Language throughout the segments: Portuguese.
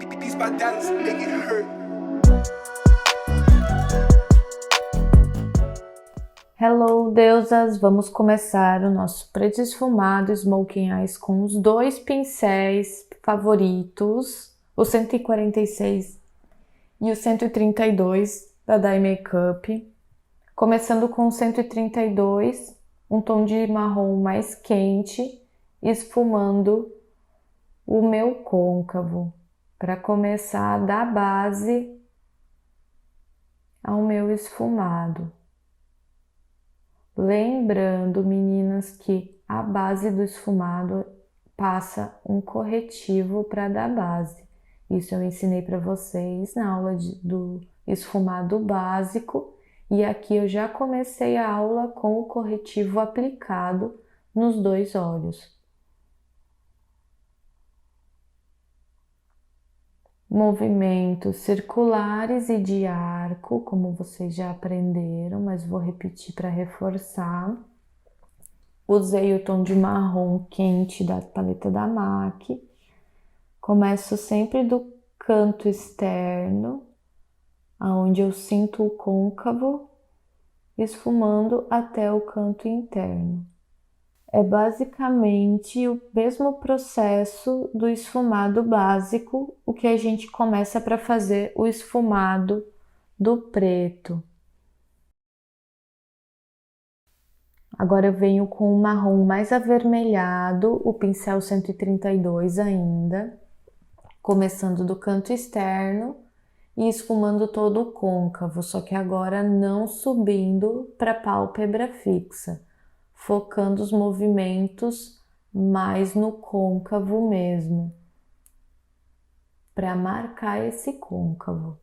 These badalas make it hurt. Hello, deusas! Vamos começar o nosso preto esfumado Smoking Eyes com os dois pincéis favoritos, o 146 e o 132 da Dye Makeup. Começando com o 132, um tom de marrom mais quente, esfumando o meu côncavo, para começar a dar base ao meu esfumado. Lembrando, meninas, que a base do esfumado passa um corretivo para dar base. Isso eu ensinei para vocês na aula do esfumado básico, e aqui eu já comecei a aula com o corretivo aplicado nos dois olhos. Movimentos circulares e de arco, como vocês já aprenderam, mas vou repetir para reforçar. Usei o tom de marrom quente da paleta da MAC. Começo sempre do canto externo, aonde eu sinto o côncavo, esfumando até o canto interno. É basicamente o mesmo processo do esfumado básico, o que a gente começa para fazer o esfumado do preto. Agora eu venho com o marrom mais avermelhado, o pincel 132 ainda, começando do canto externo e esfumando todo o côncavo, só que agora não subindo para a pálpebra fixa, focando os movimentos mais no côncavo mesmo, para marcar esse côncavo.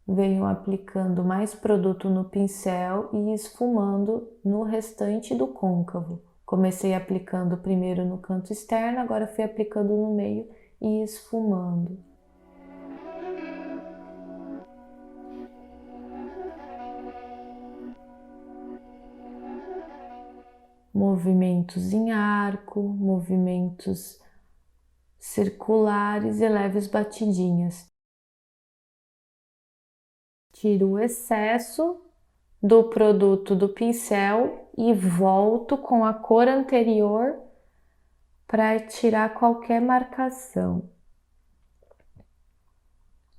Venho aplicando mais produto no pincel e esfumando no restante do côncavo. Comecei aplicando primeiro no canto externo, agora fui aplicando no meio e esfumando. Movimentos em arco, movimentos circulares e leves batidinhas. Tiro o excesso do produto do pincel e volto com a cor anterior para tirar qualquer marcação.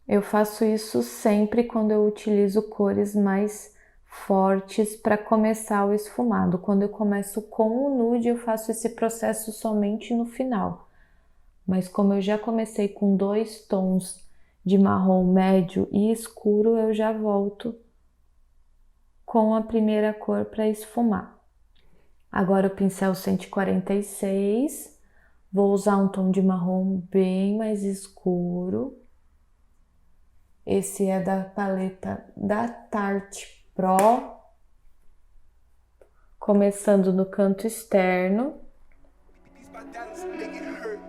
Eu faço isso sempre quando eu utilizo cores mais fortes para começar o esfumado. Quando eu começo com o nude, eu faço esse processo somente no final. Mas como eu já comecei com dois tons de marrom médio e escuro, eu já volto com a primeira cor para esfumar. Agora o pincel 146, vou usar um tom de marrom bem mais escuro. Esse é da paleta da Tarte Pro, começando no canto externo. These badalas make it hurt.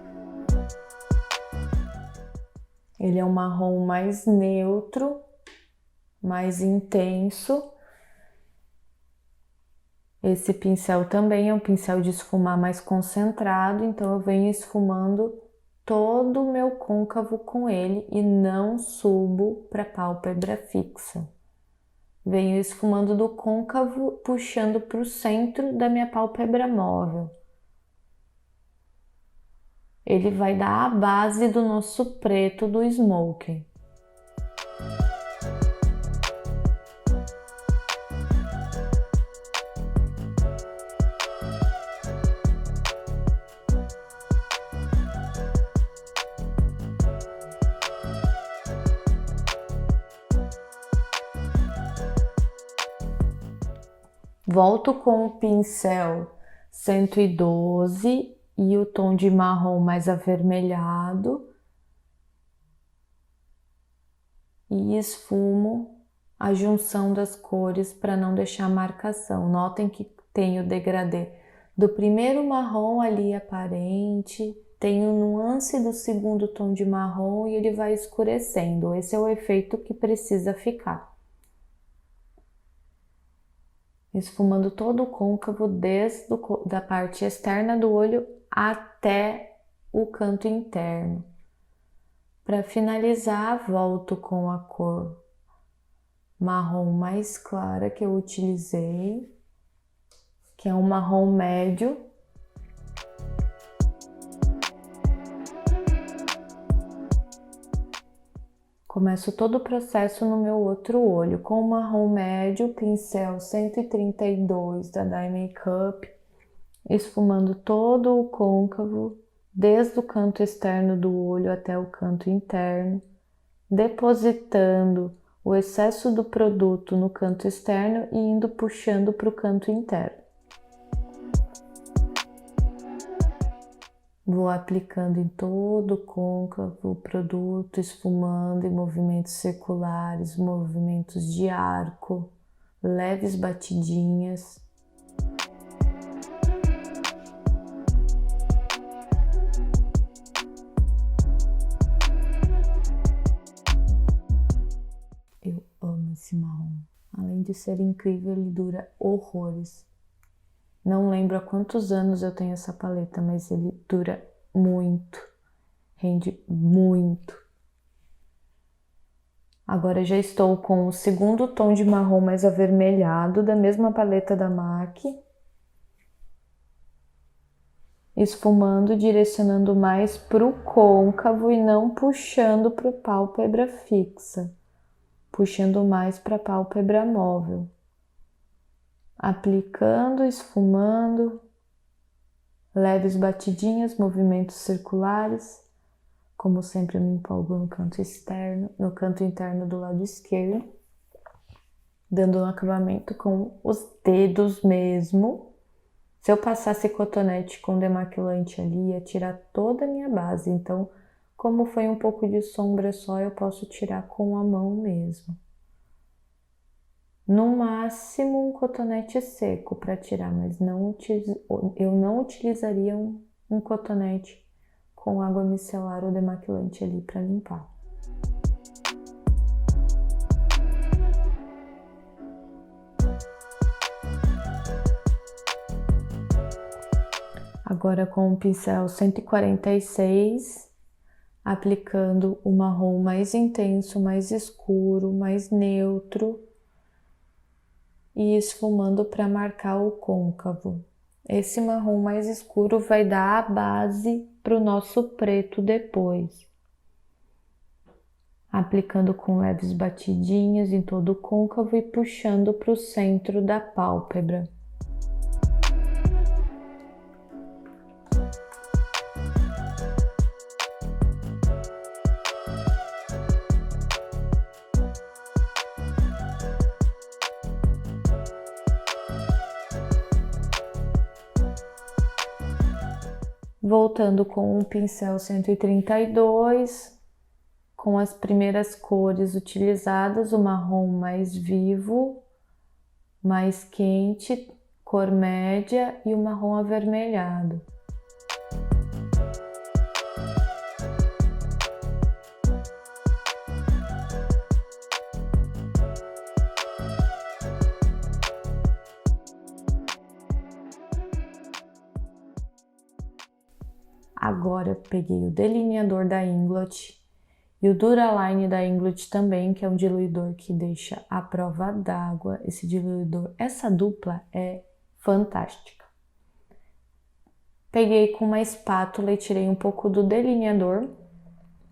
Ele é um marrom mais neutro, mais intenso. Esse pincel também é um pincel de esfumar mais concentrado, então eu venho esfumando todo o meu côncavo com ele e não subo para a pálpebra fixa. Venho esfumando do côncavo, puxando para o centro da minha pálpebra móvel. Ele vai dar a base do nosso preto do Smoking. Volto com o pincel 112 e o tom de marrom mais avermelhado e esfumo a junção das cores para não deixar marcação. Notem que tem o degradê do primeiro marrom ali aparente, tem o nuance do segundo tom de marrom e ele vai escurecendo. Esse é o efeito que precisa ficar. Esfumando todo o côncavo desde da parte externa do olho até o canto interno. Para finalizar, volto com a cor marrom mais clara que eu utilizei, que é um marrom médio. Começo todo o processo no meu outro olho, com o marrom médio, pincel 132 da Dye Makeup, esfumando todo o côncavo, desde o canto externo do olho até o canto interno, depositando o excesso do produto no canto externo e indo puxando para o canto interno. Vou aplicando em todo o côncavo o produto, esfumando em movimentos circulares, movimentos de arco, leves batidinhas. Eu amo esse marrom. Além de ser incrível, ele dura horrores. Não lembro há quantos anos eu tenho essa paleta, mas ele dura muito, rende muito. Agora já estou com o segundo tom de marrom mais avermelhado da mesma paleta da MAC, esfumando, direcionando mais para o côncavo e não puxando para a pálpebra fixa, puxando mais para a pálpebra móvel. Aplicando, esfumando, leves batidinhas, movimentos circulares. Como sempre, eu me empolgo no canto externo, no canto interno do lado esquerdo, dando um acabamento com os dedos mesmo. Se eu passasse cotonete com demaquilante ali, ia tirar toda a minha base. Então, como foi um pouco de sombra só, eu posso tirar com a mão mesmo. No máximo um cotonete seco para tirar, mas eu não utilizaria um cotonete com água micelar ou demaquilante ali para limpar. Agora com o pincel 146, aplicando o marrom mais intenso, mais escuro, mais neutro, e esfumando para marcar o côncavo. Esse marrom mais escuro vai dar a base para o nosso preto depois. Aplicando com leves batidinhas em todo o côncavo e puxando para o centro da pálpebra. Voltando com o pincel 132, com as primeiras cores utilizadas, o marrom mais vivo, mais quente, cor média e o marrom avermelhado. Agora eu peguei o delineador da Inglot e o Duraline da Inglot também, que é um diluidor que deixa à prova d'água. Esse diluidor, essa dupla é fantástica. Peguei com uma espátula e tirei um pouco do delineador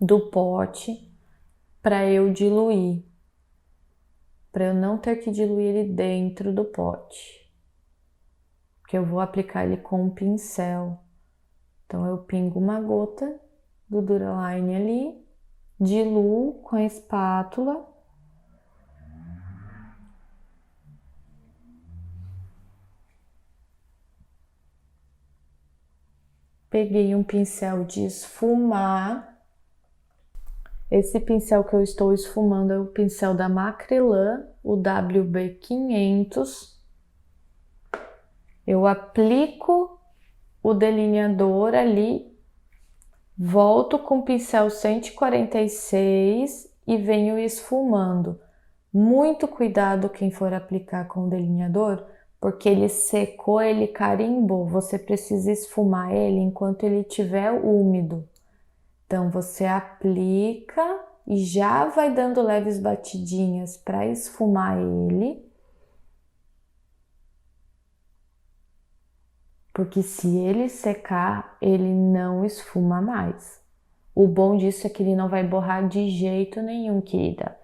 do pote para eu diluir, para eu não ter que diluir ele dentro do pote, porque eu vou aplicar ele com um pincel. Então, eu pingo uma gota do Duraline ali, diluo com a espátula. Peguei um pincel de esfumar. Esse pincel que eu estou esfumando é o pincel da Macrylan, o WB500. Eu aplico o delineador ali, volto com o pincel 146 e venho esfumando. Muito cuidado quem for aplicar com o delineador, porque ele secou, ele carimbou. Você precisa esfumar ele enquanto ele estiver úmido. Então você aplica e já vai dando leves batidinhas para esfumar ele. Porque se ele secar, ele não esfuma mais. O bom disso é que ele não vai borrar de jeito nenhum, querida.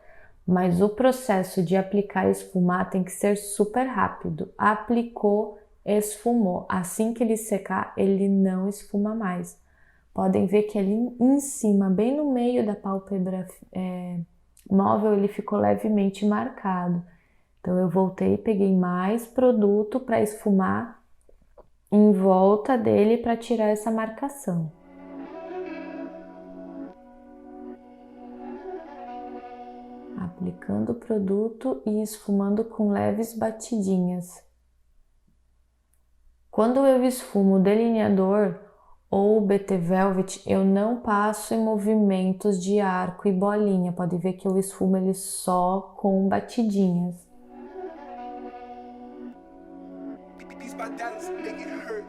Mas o processo de aplicar e esfumar tem que ser super rápido. Aplicou, esfumou. Assim que ele secar, ele não esfuma mais. Podem ver que ali em cima, bem no meio da pálpebra móvel, ele ficou levemente marcado. Então eu voltei e peguei mais produto para esfumar em volta dele para tirar essa marcação. Aplicando o produto e esfumando com leves batidinhas. Quando eu esfumo o delineador ou o BT Velvet, eu não passo em movimentos de arco e bolinha. Pode ver que eu esfumo ele só com batidinhas. These bandanas make it hurt.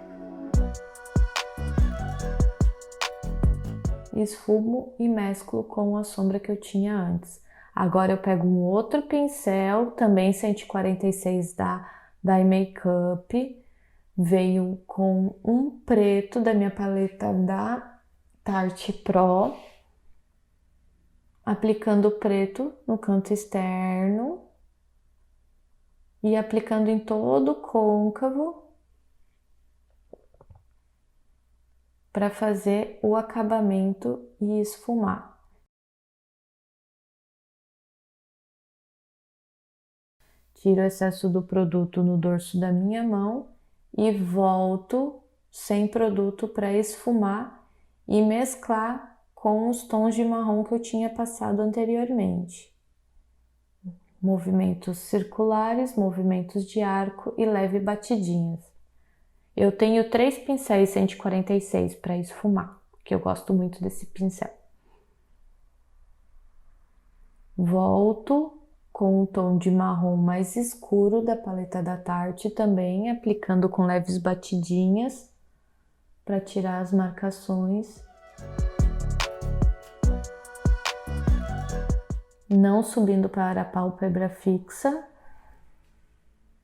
Esfumo e mesclo com a sombra que eu tinha antes. Agora eu pego um outro pincel, também 146 da iMakeup, veio com um preto da minha paleta da Tarte Pro, aplicando o preto no canto externo e aplicando em todo o côncavo para fazer o acabamento e esfumar. Tiro o excesso do produto no dorso da minha mão e volto sem produto para esfumar e mesclar com os tons de marrom que eu tinha passado anteriormente. Movimentos circulares, movimentos de arco e leve batidinhas. Eu tenho 3 pincéis 146 para esfumar, porque eu gosto muito desse pincel. Volto com o tom de marrom mais escuro da paleta da Tarte também, aplicando com leves batidinhas para tirar as marcações. Não subindo para a pálpebra fixa.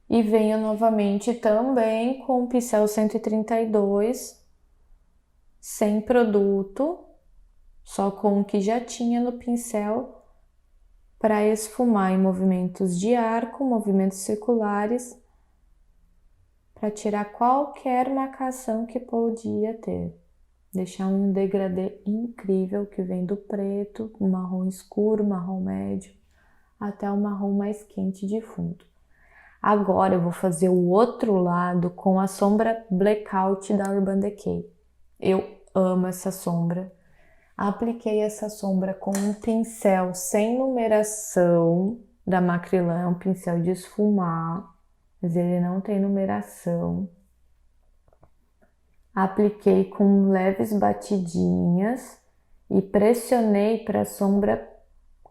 E venho novamente também com o pincel 132, sem produto, só com o que já tinha no pincel, para esfumar em movimentos de arco, movimentos circulares, para tirar qualquer marcação que podia ter. Deixar um degradê incrível que vem do preto, o marrom escuro, marrom médio, até o marrom mais quente de fundo. Agora eu vou fazer o outro lado com a sombra Blackout da Urban Decay. Eu amo essa sombra. Apliquei essa sombra com um pincel sem numeração da Macrylan, um pincel de esfumar, mas ele não tem numeração. Apliquei com leves batidinhas e pressionei para a sombra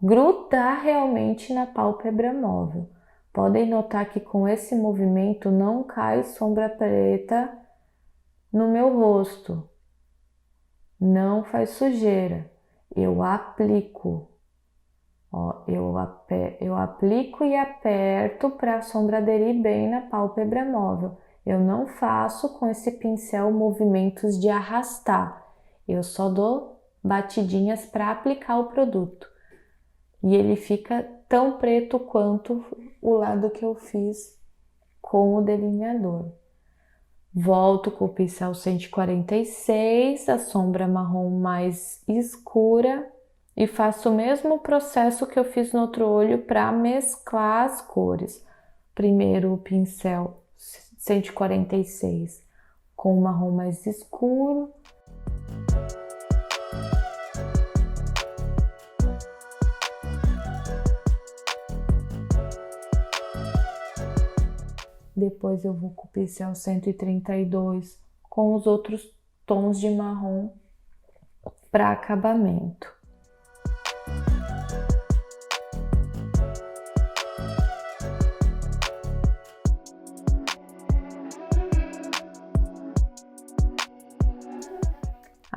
grudar realmente na pálpebra móvel. Podem notar que com esse movimento não cai sombra preta no meu rosto. Não faz sujeira. Eu aplico. Ó, eu aplico e aperto para a sombra aderir bem na pálpebra móvel. Eu não faço com esse pincel movimentos de arrastar. Eu só dou batidinhas para aplicar o produto. E ele fica tão preto quanto o lado que eu fiz com o delineador. Volto com o pincel 146, a sombra marrom mais escura e faço o mesmo processo que eu fiz no outro olho para mesclar as cores. Primeiro o pincel 146 com o marrom mais escuro. Depois eu vou com o pincel 132 com os outros tons de marrom para acabamento.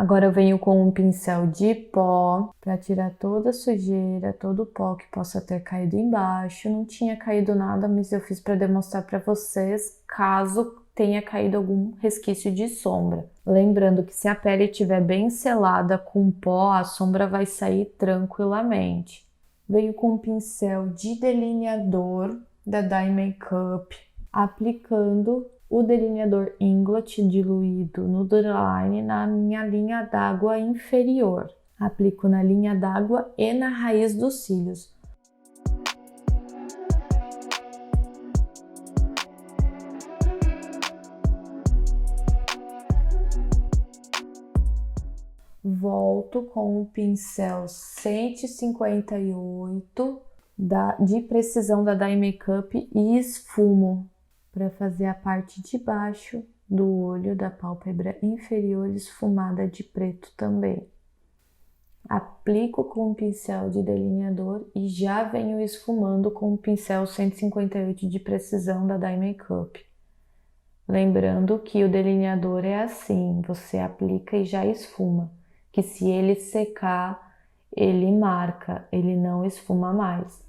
Agora eu venho com um pincel de pó para tirar toda a sujeira, todo o pó que possa ter caído embaixo. Não tinha caído nada, mas eu fiz para demonstrar para vocês, caso tenha caído algum resquício de sombra. Lembrando que se a pele estiver bem selada com pó, a sombra vai sair tranquilamente. Venho com um pincel de delineador da Dye Makeup, aplicando o delineador Inglot diluído no Duraline na minha linha d'água inferior. Aplico na linha d'água e na raiz dos cílios. Volto com o pincel 158 de precisão da Dye Makeup e esfumo para fazer a parte de baixo do olho da pálpebra inferior esfumada de preto também. Aplico com o pincel de delineador e já venho esfumando com o pincel 158 de precisão da Dye Makeup. Lembrando que o delineador é assim, você aplica e já esfuma, que se ele secar, ele marca, ele não esfuma mais.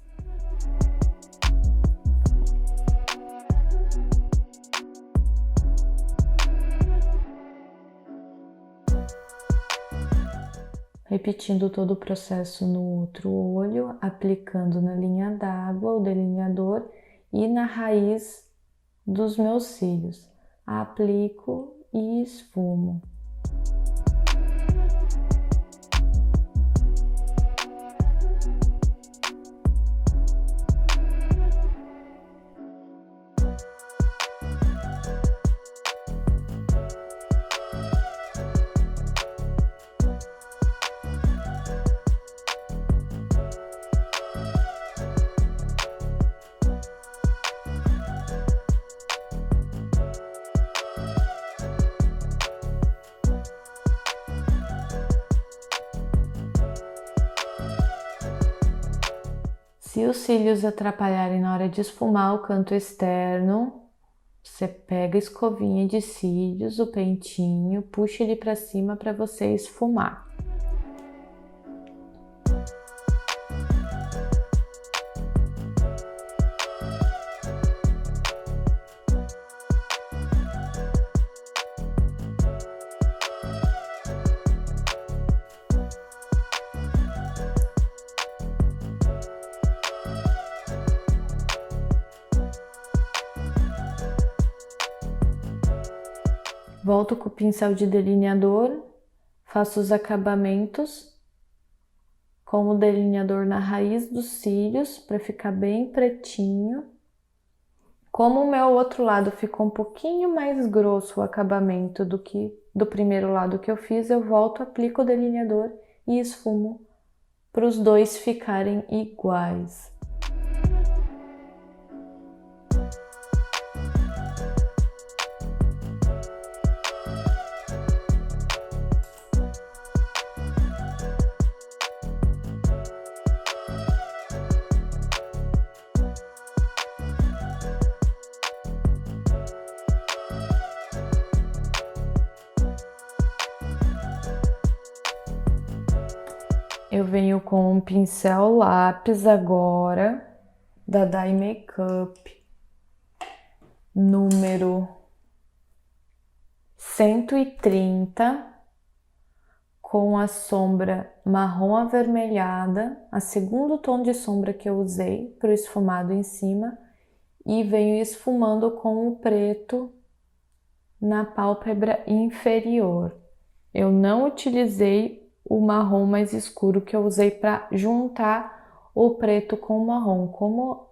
Repetindo todo o processo no outro olho, aplicando na linha d'água o delineador e na raiz dos meus cílios. Aplico e esfumo. Se os cílios atrapalharem na hora de esfumar o canto externo, você pega a escovinha de cílios, o pentinho, puxa ele para cima para você esfumar. Volto com o pincel de delineador, faço os acabamentos com o delineador na raiz dos cílios para ficar bem pretinho. Como o meu outro lado ficou um pouquinho mais grosso o acabamento do que do primeiro lado que eu fiz, eu volto, aplico o delineador e esfumo para os dois ficarem iguais. Eu venho com um pincel lápis agora, da Dye Makeup, número 130, com a sombra marrom avermelhada, a segundo tom de sombra que eu usei para o esfumado em cima, e venho esfumando com o preto na pálpebra inferior. Eu não utilizei o marrom mais escuro que eu usei para juntar o preto com o marrom. Como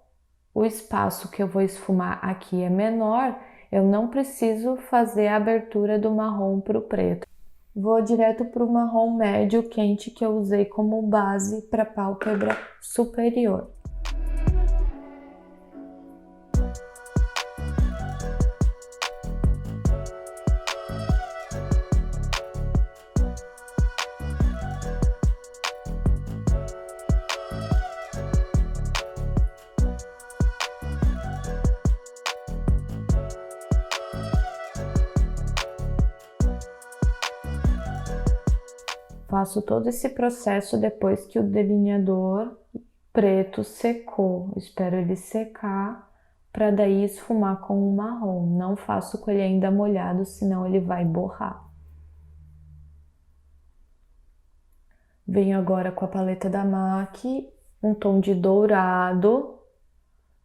o espaço que eu vou esfumar aqui é menor, eu não preciso fazer a abertura do marrom para o preto. Vou direto para o marrom médio quente que eu usei como base para a pálpebra superior. Faço todo esse processo depois que o delineador preto secou. Espero ele secar para daí esfumar com o marrom. Não faço com ele ainda molhado, senão ele vai borrar. Venho agora com a paleta da MAC, um tom de dourado,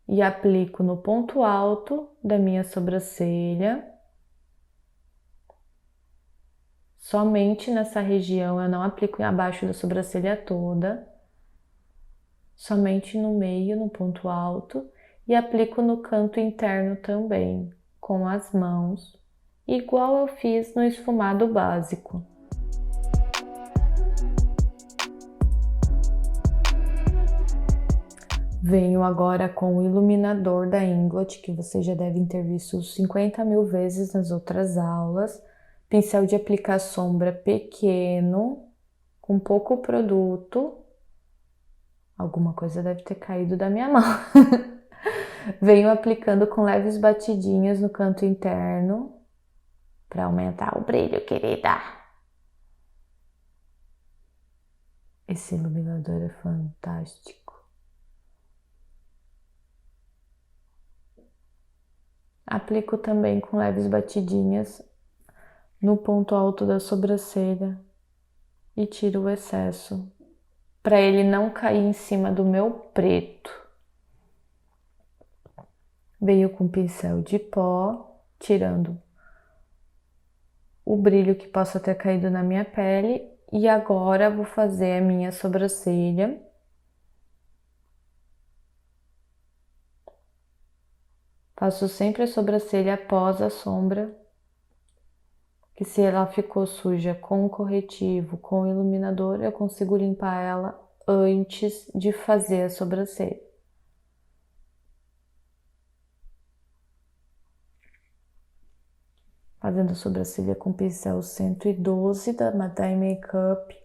e aplico no ponto alto da minha sobrancelha. Somente nessa região, eu não aplico abaixo da sobrancelha toda. Somente no meio, no ponto alto. E aplico no canto interno também, com as mãos, igual eu fiz no esfumado básico. Venho agora com o iluminador da Inglot, que vocês já devem ter visto 50.000 vezes nas outras aulas. Pincel de aplicar sombra pequeno, com pouco produto. Alguma coisa deve ter caído da minha mão. Venho aplicando com leves batidinhas no canto interno, para aumentar o brilho, querida. Esse iluminador é fantástico. Aplico também com leves batidinhas no ponto alto da sobrancelha e tiro o excesso, para ele não cair em cima do meu preto. Venho com pincel de pó, tirando o brilho que possa ter caído na minha pele. E agora vou fazer a minha sobrancelha. Faço sempre a sobrancelha após a sombra, que se ela ficou suja com corretivo, com iluminador, eu consigo limpar ela antes de fazer a sobrancelha. Fazendo a sobrancelha com pincel 112 da Madai Makeup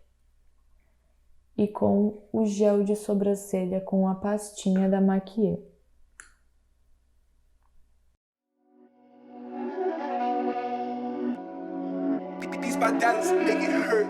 e com o gel de sobrancelha com a pastinha da Maquier. These bandanas make it hurt.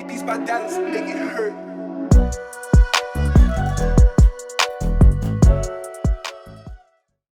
These bandanas make it hurt.